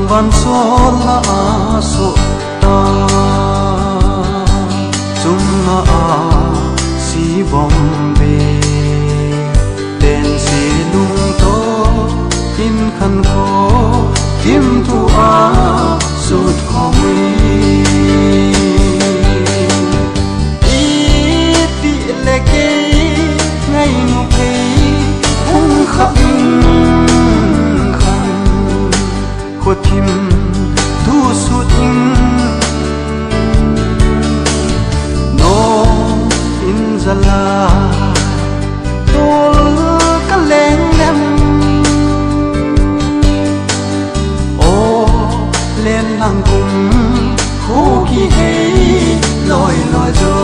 van sol la so ta zum na si bombe ten si lung to in khan ko kim tu sut khomi ti leke ngai nu pe hung khap khan ko tim tu sut no in zala tol ka leng lem o lên làng cùng khô khi hay loi loi zo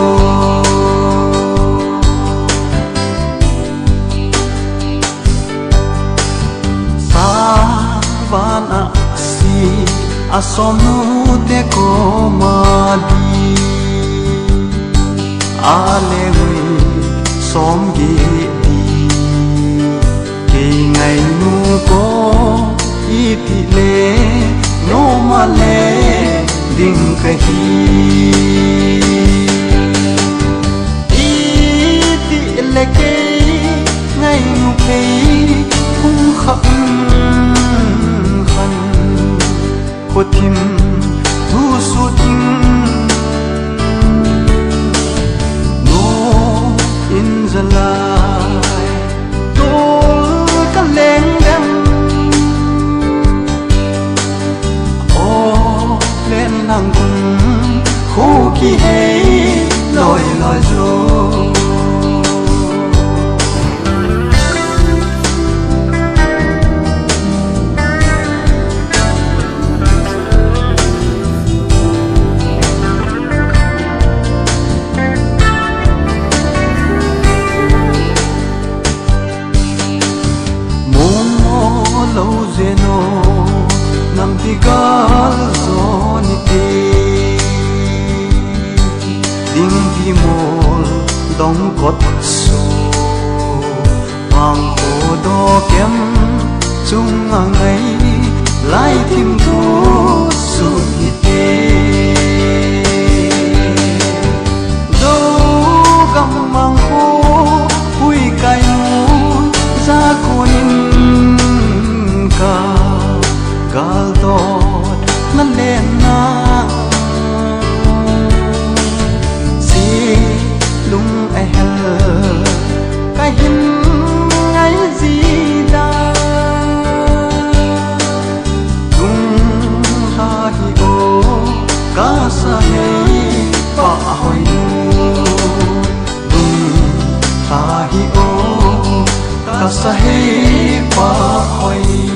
sa van a si asom nu te ko ma di a le hui som gi di ke ngai nu ko i ti le no male ding kahi ti leke ngai nu pe hung khap khan ko tim tu su ting no in zalai to ka leng dem lên làng cùng khô khi hay loi loi zo mo lâu zeno nam ti gal zo ni te ding di mol dong kot so pang ko do kem chung ngai lai thim thu su ni te do gam mang ko hui kai mu za koin ka gal dot na len na si lung ai hel ka hin ngai zi da lung ha hi o ka sa hei pa hoi nu lung ha hi o ka sa hei pa hoi